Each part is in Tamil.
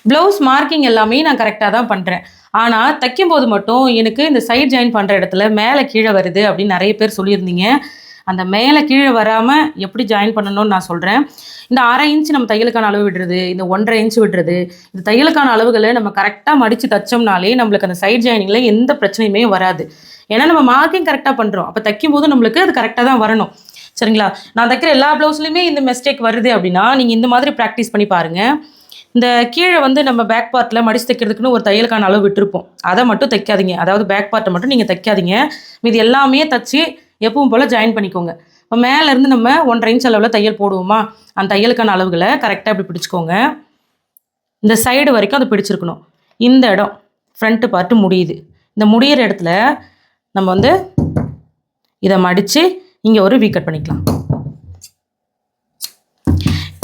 ப்ளவுஸ் மார்க்கிங் எல்லாமே நான் கரெக்ட்டா தான் பண்றேன். ஆனா, தைக்கும்போது மட்டும் எனக்கு இந்த சைட் ஜாயின் பண்ற இடத்துல மேல கீழ வருது அப்படின்னு நெறைய பேர் சொல்லியிருந்தீங்க. அந்த மேல கீழ வராம எப்படி ஜாயின் பண்ணணும்னு நான் சொல்றேன். இந்த 1/2 இன்ச் நம்ம தையலுக்கான அளவு விடுறது, இந்த 1 1/2 இன்ச் விடுறது, இந்த தையலுக்கான அளவுகள நம்ம கரெக்ட்டா மடிச்சு தச்சோம்னாலே நம்மளுக்கு அந்த சைட் ஜாயினிங்ல எந்த பிரச்சனையுமே வராது. ஏன்னா நம்ம மார்க்கிங் கரெக்ட்டா பண்றோம். அப்ப தைக்கும்போது நம்மளுக்கு அது கரெக்ட்டா தான் வரணும். சரிங்களா? நான் தைக்கிற எல்லா ப்ளவுஸ்லயுமே இந்த மிஸ்டேக் வருது அப்படின்னா, நீங்க இந்த மாதிரி பிராக்டிஸ் பண்ணி பாருங்க. இந்த கீழ வந்து நம்ம பேக் பார்ட்ல மடிச்சு தைக்கிறதுக்குன்னு ஒரு தையலுக்கான அளவு விட்டுருப்போம். அத மட்டும் தைக்காதீங்க. அதாவது பேக் பார்ட்ட மட்டும் நீங்க தைக்காதீங்க. மீதி எல்லாமே தச்சு எப்பவும் போல ஜாயின் பண்ணிக்கோங்க. இப்ப மேல இருந்து நம்ம 1 1/2 இன்ச் அளவுல தையல் போடுவோமா, அந்த தையலுக்கான அளவுகள கரெக்ட்டா இப்படி பிடிச்சுக்கோங்க. இந்த சைடு வரைக்கும் அத பிடிச்சிருக்கணும். இந்த இடம் ஃப்ரண்ட் பார்ட் முடியுது. இந்த முடியிற இடத்துல நம்ம வந்து இத மடிச்சு இங்க ஒரு வி கட் பண்ணிக்கலாம்.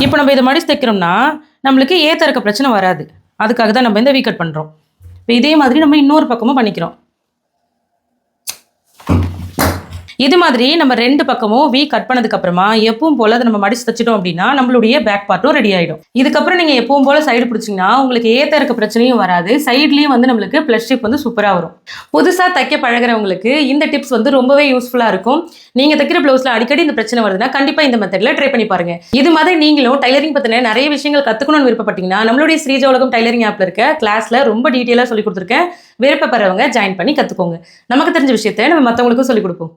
இப்போ நம்ம இத மடிச்சு தைக்கிறோம்னா, நம்மளுக்கு ஏத்த இறக்க பிரச்சனை வராது. அதுக்காக தான் நம்ம இந்த வி கட் பண்றோம். இப்ப இதே மாதிரி நம்ம இன்னொரு பக்கமும் பண்ணிக்கிறோம். இது மாதிரி நம்ம 2 பக்கமும் வி கட் பண்ணதுக்கு அப்புறமா எப்பவும் போல அத நம்ம மடிச்சு தச்சிட்டோம் அப்படின்னா, நம்மளுடைய பேக் பார்ட்டும் ரெடி ஆயிடும். இதுக்கப்புறம் நீங்க எப்பவும் போல சைடு பிடிச்சீங்கன்னா, உங்களுக்கு ஏத்த இறக்க பிரச்சனையும் வராது. சைட்லயும் வந்து நம்மளுக்கு பிளஸ் ஷேப் வந்து சூப்பரா வரும். புதுசா தைக்க பழகுறவங்களுக்கு இந்த டிப்ஸ் வந்து ரொம்பவே யூஸ்ஃபுல்லா இருக்கும். நீங்க தைக்கிற ப்ளவுஸ்ல அடிக்கடி இந்த பிரச்சனை வருதுன்னா, கண்டிப்பா இந்த மெத்தட்ல ட்ரை பண்ணி பாருங்க. இது மாதிரி நீங்களும் டைலரிங் பத்தின நிறைய விஷயங்கள் கத்துக்கணும்னு விருப்பப்பட்டீங்கன்னா, நம்மளுடைய ஸ்ரீஜா உலகம் டைலரிங் ஆப்ல இருக்க கிளாஸ்ல ரொம்ப டீடைலா சொல்லிக் கொடுத்துருக்கேன். விருப்பப்படுறவங்க ஜாயின் பண்ணி கத்துக்கோங்க. நமக்கு தெரிஞ்ச விஷயத்த நம்ம மத்தவங்களுக்கும் சொல்லிக் கொடுப்போம்.